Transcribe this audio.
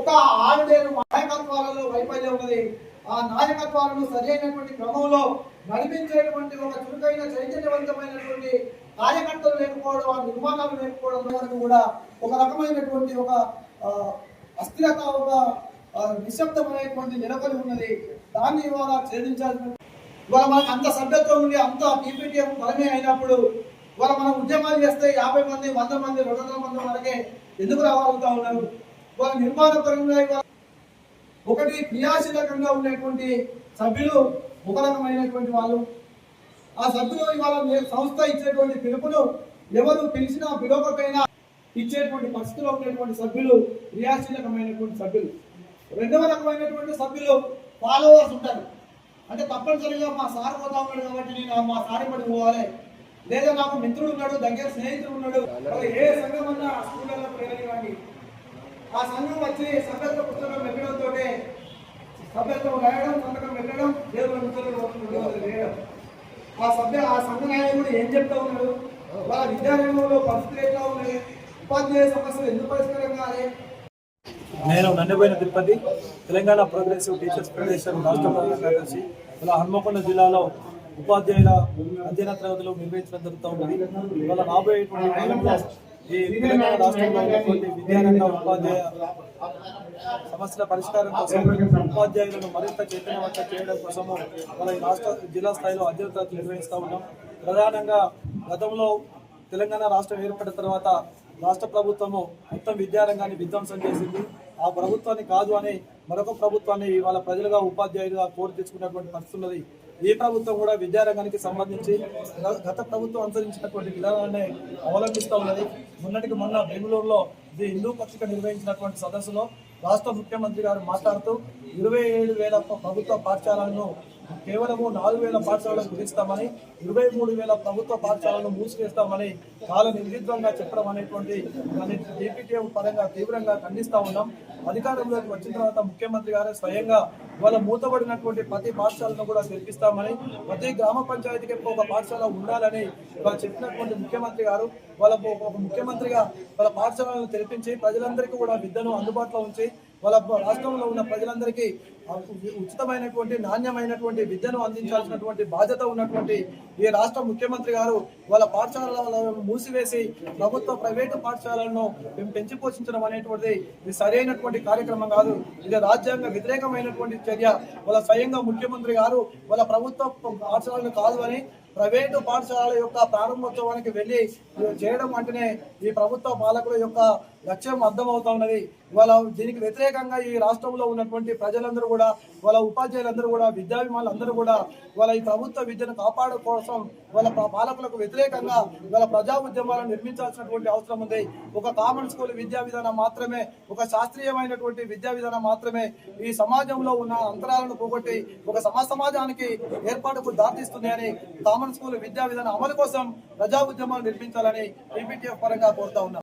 ఒక 6 నాయకత్వాలలో వైఫల్యం ఉన్నది. ఆ నాయకత్వాలను సరైనటువంటి క్రమంలో నడిపించేటువంటి ఒక చురుకైన చైతన్యవంతమైనటువంటి కార్యకర్తలు లేకపోవడం, ఆ నిర్మాణాలు లేకపోవడం వరకు కూడా ఒక రకమైనటువంటి ఒక అస్థిరత, ఒక నిశ్శబ్దమైనటువంటి నెలకొని ఉన్నది. దాన్ని ఇవాళ ఛేదించాల్సిన ఇవాళ మనకు అంత సభ్యత్వం ఉంది, అంత పీపీటీఎం బలమే అయినప్పుడు ఇవాళ మనం ఉద్యమాలు చేస్తే 50 మంది, 100 మంది, 200 మంది వరకే ఎందుకు రావాలుతా ఉన్నారు? ఇవాళ నిర్మాణపరంగా ఇవాళ ఒకటి క్రియాశీలకంగా ఉండేటువంటి సభ్యులు ఒక రకమైనటువంటి వాళ్ళు. ఆ సభ్యులు ఇవాళ సంస్థ ఇచ్చేటువంటి పిలుపును ఎవరు పిలిచినా పిలవకపోయినా ఇచ్చేటువంటి పరిస్థితిలో ఉండేటువంటి సభ్యులు క్రియాశీలకమైనటువంటి సభ్యులు. రెండవ రకమైనటువంటి సభ్యులు ఫాలోవర్స్ ఉంటారు. అంటే తప్పనిసరిగా మా సార్ పోతా ఉన్నాడు కాబట్టి నేను మా సార్ పడి పోవాలి, లేదా నాకు మిత్రుడు ఉన్నాడు, దగ్గర స్నేహితుడు ఉన్నాడు. ఏ సంఘం అన్నా స్కూళ్ళలో ప్రేరణి ఆ సంఘం వచ్చి సభ్యత్వ పుస్తకం పెట్టడంతో సభ్యత్వం రాయడం, సంతకం పెట్టడం, దేవుడు వేయడం. ఆ సంఘ నాయకుడు ఏం చెప్తా ఉన్నాడు, వాళ్ళ విద్యారంగంలో పరిస్థితులు ఎట్లా ఉన్నాయి, ఉపాధ్యాయ సమస్యలు ఎందుకు పరిష్కారం కావాలి. నేను Nandiboina Tirupati Telangana progressive teachers federation రాష్ట్ర ప్రధాన కార్యదర్శి. ఇలా హన్మకొండ జిల్లాలో ఉపాధ్యాయుల అధ్యయన తరగతులు నిర్వహించడం జరుగుతూ ఉన్నది. ఇవాళ రాబోయేటువంటి కాలంలో ఈ తెలంగాణ రాష్ట్రంలో ఉన్నటువంటి విద్యారంగ ఉపాధ్యాయ సమస్యల పరిష్కారం కోసం ఉపాధ్యాయులను మరింత చైతన్యవంతం చేయడం కోసము మన రాష్ట్ర జిల్లా స్థాయిలో అధ్యయన తరగతులు నిర్వహిస్తూ ఉన్నాం. ప్రధానంగా గతంలో తెలంగాణ రాష్ట్రం ఏర్పడిన తర్వాత రాష్ట్ర ప్రభుత్వము మొత్తం విద్యారంగాన్ని విధ్వంసం చేసింది. ఆ ప్రభుత్వాన్ని కాదు అని మరొక ప్రభుత్వాన్ని ఇవాళ ప్రజలుగా ఉపాధ్యాయులుగా కోరి తెచ్చుకున్నటువంటి పరిస్థితి ఉన్నది. ఈ ప్రభుత్వం కూడా విద్యారంగానికి సంబంధించి గత ప్రభుత్వం అనుసరించినటువంటి విధానాన్ని అవలంబిస్తూ ఉన్నది. మొన్నటికి మొన్న బెంగళూరులో ది హిందూ పత్రిక నిర్వహించినటువంటి సదస్సులో రాష్ట్ర ముఖ్యమంత్రి గారు మాట్లాడుతూ 27,000 ప్రభుత్వ పాఠశాలను కేవలము 4,000 పాఠశాలను కుదిస్తామని, 23,000 ప్రభుత్వ పాఠశాలను మూసివేస్తామని చాలా నిర్విద్వంగా చెప్పడం అనేటువంటి దాన్ని డిపిటిఎం పరంగా తీవ్రంగా ఖండిస్తూ ఉన్నాం. అధికారంలోకి వచ్చిన తర్వాత ముఖ్యమంత్రి గారు స్వయంగా వాళ్ళ మూతబడినటువంటి ప్రతి పాఠశాలను కూడా తెరిపిస్తామని, ప్రతి గ్రామ పంచాయతీకి ఒక పాఠశాల ఉండాలని వాళ్ళు చెప్పినటువంటి ముఖ్యమంత్రి గారు వాళ్ళ ఒక ముఖ్యమంత్రిగా వాళ్ళ పాఠశాలను తెరిపించి ప్రజలందరికీ కూడా విద్యను అందుబాటులో ఉంచి వాళ్ళ రాష్ట్రంలో ఉన్న ప్రజలందరికీ ఉచితమైనటువంటి నాణ్యమైనటువంటి విద్యను అందించాల్సినటువంటి బాధ్యత ఉన్నటువంటి ఈ రాష్ట్ర ముఖ్యమంత్రి గారు వాళ్ళ పాఠశాలను మూసివేసి ప్రభుత్వ ప్రైవేటు పాఠశాలను పెంచి పోషించడం అనేటువంటిది ఇది సరైనటువంటి కార్యక్రమం కాదు. ఇది రాజ్యాంగ వ్యతిరేకమైనటువంటి చర్య. వాళ్ళ స్వయంగా ముఖ్యమంత్రి గారు వాళ్ళ ప్రభుత్వ పాఠశాలను కాదు అని ప్రైవేటు పాఠశాల యొక్క ప్రారంభోత్సవానికి వెళ్ళి చేయడం అంటేనే ఈ ప్రభుత్వ పాలకుల యొక్క లక్ష్యం అర్థమవుతా ఉన్నది. వాళ్ళ దీనికి వ్యతిరేకంగా ఈ రాష్ట్రంలో ఉన్నటువంటి ప్రజలందరూ కూడా, వాళ్ళ ఉపాధ్యాయులందరూ కూడా, విద్యాభిమానులందరూ కూడా వాళ్ళ ఈ ప్రభుత్వ విద్యను కాపాడడం కోసం వాళ్ళ పాలకులకు వ్యతిరేకంగా వాళ్ళ ప్రజా ఉద్యమాలను నిర్మించాల్సినటువంటి అవసరం ఉంది. ఒక కామన్ స్కూల్ విద్యా విధానం మాత్రమే, ఒక శాస్త్రీయమైనటువంటి విద్యా విధానం మాత్రమే ఈ సమాజంలో ఉన్న అంతరాలను పోగొట్టి ఒక సమాజానికి ఏర్పాటుకు దారితీస్తుంది అని కామన్ స్కూల్ విద్యా విధానం అమలు కోసం ప్రజా ఉద్యమాలు నిర్మించాలని పీపీటీఎఫ్ పరంగా కోరుతా ఉన్నాం.